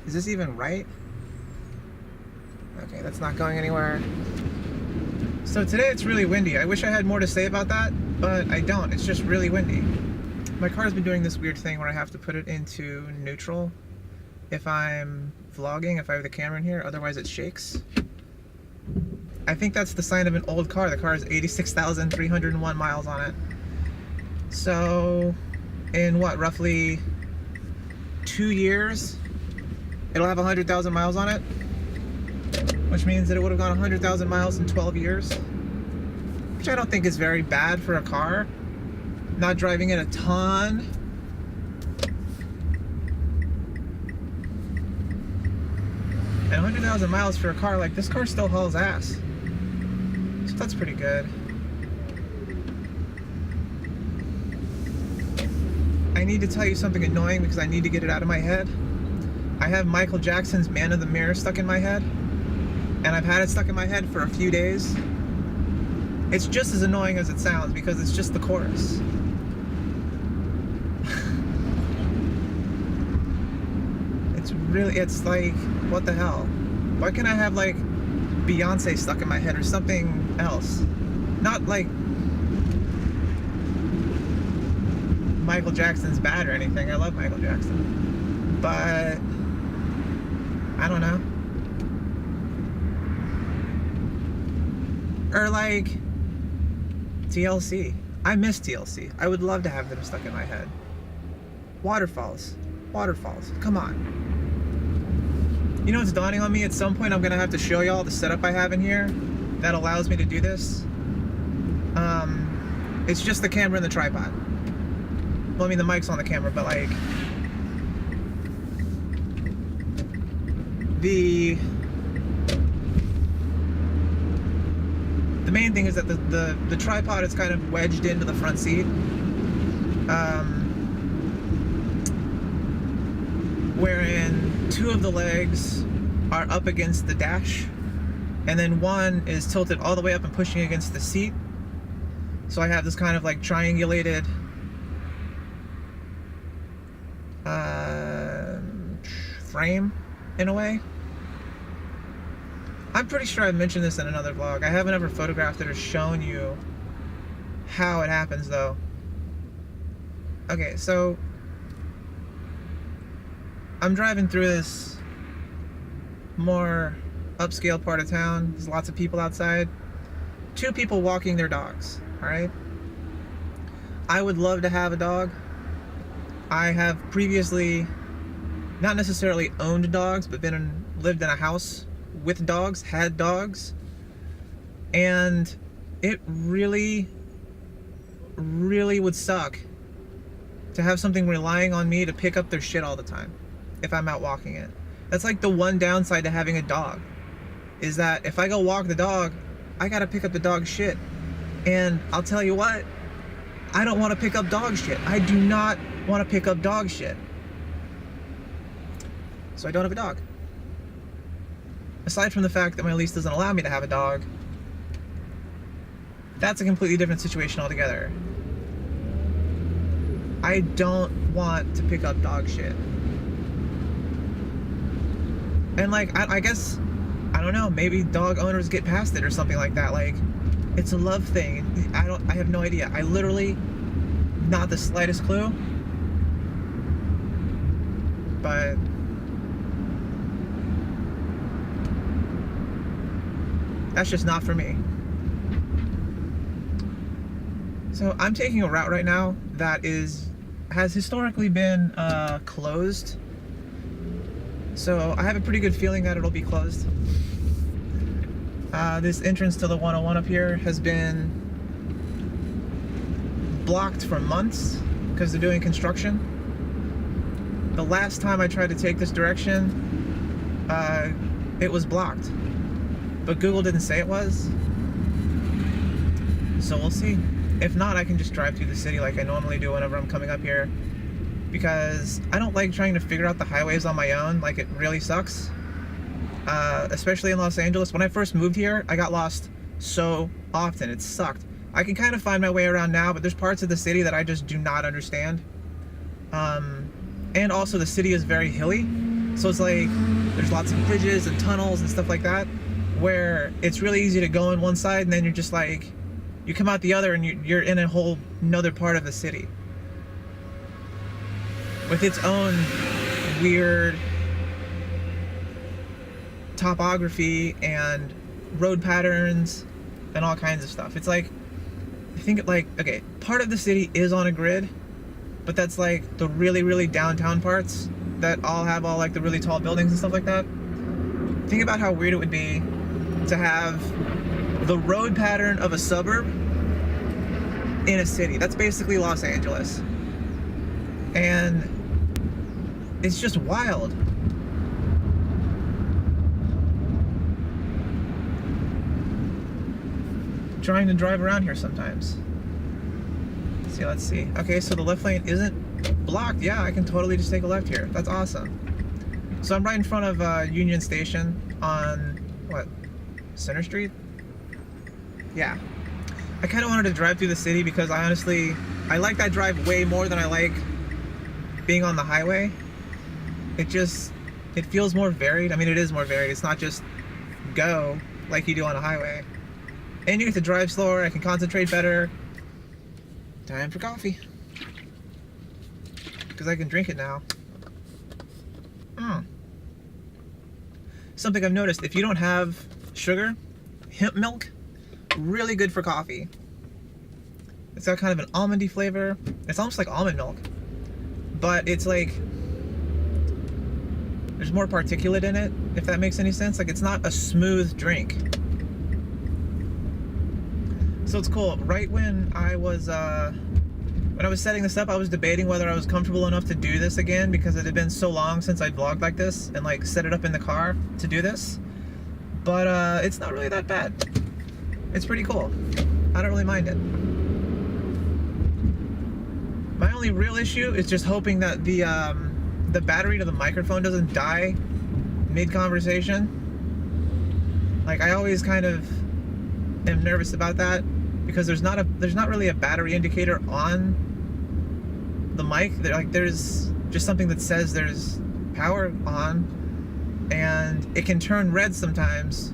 Is this even right? Okay, that's not going anywhere. So today it's really windy. I wish I had more to say about that, but I don't. It's just really windy. My car's been doing this weird thing where I have to put it into neutral if I'm vlogging, if I have the camera in here, otherwise it shakes. I think that's the sign of an old car. The car has 86,301 miles on it. So, in what, roughly 2 years, it'll have 100,000 miles on it, which means that it would have gone 100,000 miles in 12 years, which I don't think is very bad for a car. Not driving it a ton. And 100,000 miles for a car, like, this car still hauls ass. So that's pretty good. I need to tell you something annoying because I need to get it out of my head. I have Michael Jackson's Man in the Mirror stuck in my head, and I've had it stuck in my head for a few days. It's just as annoying as it sounds because it's just the chorus. It's like, what the hell? Why can't I have like Beyonce stuck in my head or something else? Not like Michael Jackson's bad or anything. I love Michael Jackson. But I don't know. Or like TLC. I miss TLC. I would love to have them stuck in my head. Waterfalls. Waterfalls. Come on. You know what's dawning on me? At some point I'm gonna have to show y'all the setup I have in here that allows me to do this. It's just the camera and the tripod. Well, I mean the mic's on the camera, but like the main thing is that the tripod is kind of wedged into the front seat. Wherein two of the legs are up against the dash, and then one is tilted all the way up and pushing against the seat. So I have this kind of like triangulated frame in a way. I'm pretty sure I mentioned this in another vlog. I haven't ever photographed it or shown you how it happens though. Okay, so I'm driving through this more upscale part of town. There's lots of people outside. 2 people walking their dogs, alright? I would love to have a dog. I have previously not necessarily owned dogs, but lived in a house with dogs, had dogs. And it really, really would suck to have something relying on me to pick up their shit all the time if I'm out walking it. That's like the one downside to having a dog, is that if I go walk the dog, I gotta pick up the dog's shit. And I'll tell you what, I don't want to pick up dog shit. I do not want to pick up dog shit. So I don't have a dog. Aside from the fact that my lease doesn't allow me to have a dog, that's a completely different situation altogether. I don't want to pick up dog shit. And like, I guess, I don't know, maybe dog owners get past it or something like that. Like, it's a love thing. I have no idea. I literally, not the slightest clue. But that's just not for me. So I'm taking a route right now that has historically been closed. So I have a pretty good feeling that it'll be closed. This entrance to the 101 up here has been blocked for months because they're doing construction. The last time I tried to take this direction, it was blocked. But Google didn't say it was. So we'll see. If not, I can just drive through the city like I normally do whenever I'm coming up here. Because I don't like trying to figure out the highways on my own. Like, it really sucks. Especially in Los Angeles. When I first moved here, I got lost so often. It sucked. I can kind of find my way around now, but there's parts of the city that I just do not understand. And also the city is very hilly. So it's like there's lots of bridges and tunnels and stuff like that, where it's really easy to go in one side and then you're just like, you come out the other and you're in a whole another part of the city with its own weird topography and road patterns and all kinds of stuff. It's like, I think like, okay, part of the city is on a grid, but that's like the really, really downtown parts that all have all like the really tall buildings and stuff like that. Think about how weird it would be to have the road pattern of a suburb in a city. That's basically Los Angeles. And it's just wild. Trying to drive around here sometimes. Let's see. Okay, so the left lane isn't blocked. Yeah, I can totally just take a left here. That's awesome. So I'm right in front of Union Station on, what, Center Street? Yeah. I kind of wanted to drive through the city because I honestly, I like that drive way more than I like being on the highway. It feels more varied. I mean, it is more varied. It's not just go like you do on a highway. And you get to drive slower. I can concentrate better. Time for coffee. Because I can drink it now. Something I've noticed, if you don't have sugar, hemp milk, really good for coffee. It's got kind of an almondy flavor. It's almost like almond milk. But it's like, there's more particulate in it, if that makes any sense. Like, it's not a smooth drink. So it's cool. Right when I was setting this up, I was debating whether I was comfortable enough to do this again because it had been so long since I'd vlogged like this and like set it up in the car to do this. But it's not really that bad. It's pretty cool. I don't really mind it. My only real issue is just hoping that the battery to the microphone doesn't die mid-conversation. Like, I always kind of am nervous about that because there's not really a battery indicator on the mic. There's just something that says there's power on, and it can turn red sometimes.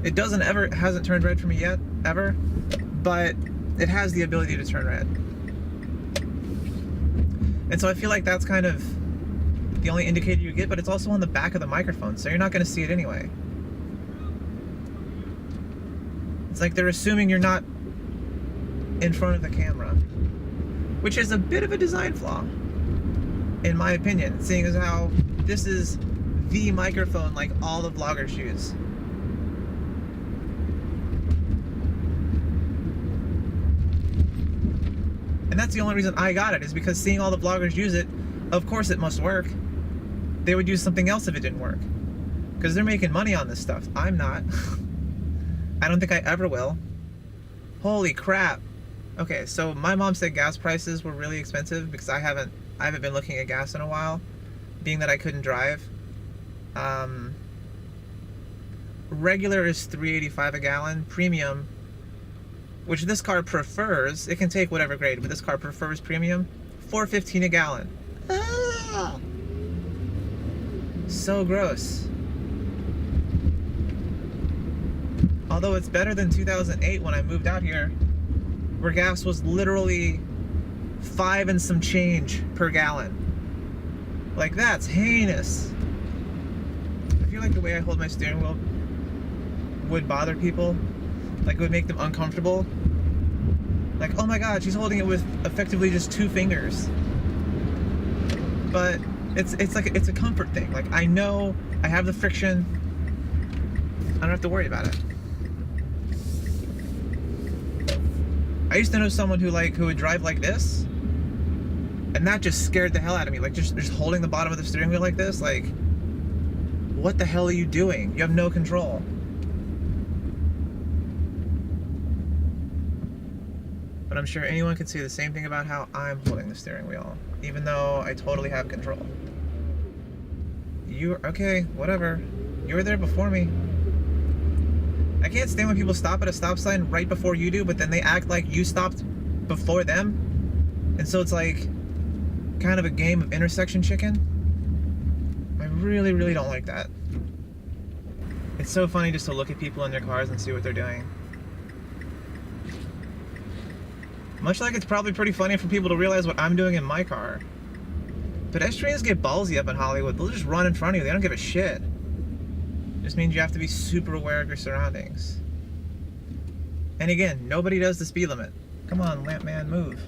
It hasn't turned red for me yet, ever, but it has the ability to turn red. And so I feel like that's kind of the only indicator you get, but it's also on the back of the microphone, so you're not going to see it anyway. It's like they're assuming you're not in front of the camera, which is a bit of a design flaw, in my opinion, seeing as how this is the microphone like all the vloggers use. And that's the only reason I got it, is because seeing all the vloggers use it, of course it must work. They would use something else if it didn't work, because they're making money on this stuff. I'm not. I don't think I ever will. Holy crap. Okay, so my mom said gas prices were really expensive because I haven't been looking at gas in a while, being that I couldn't drive. Regular is $3.85 a gallon. Premium, which this car prefers, it can take whatever grade, but this car prefers premium, $4.15 a gallon. Ah! So gross. Although it's better than 2008 when I moved out here, where gas was literally 5 and some change per gallon. Like, that's heinous. I feel like the way I hold my steering wheel would bother people. Like, it would make them uncomfortable. Like, oh my god, she's holding it with effectively just 2 fingers. But it's like, it's a comfort thing. Like, I know I have the friction. I don't have to worry about it. I used to know someone who would drive like this, and that just scared the hell out of me. Like, just holding the bottom of the steering wheel like this, like, what the hell are you doing? You have no control. But I'm sure anyone could say the same thing about how I'm holding the steering wheel, even though I totally have control. Okay, whatever. You were there before me. I can't stand when people stop at a stop sign right before you do, but then they act like you stopped before them. And so it's like kind of a game of intersection chicken. I really, really don't like that. It's so funny just to look at people in their cars and see what they're doing. Much like it's probably pretty funny for people to realize what I'm doing in my car. Pedestrians get ballsy up in Hollywood. They'll just run in front of you. They don't give a shit. Just means you have to be super aware of your surroundings. And again, nobody does the speed limit. Come on, lamp man, move.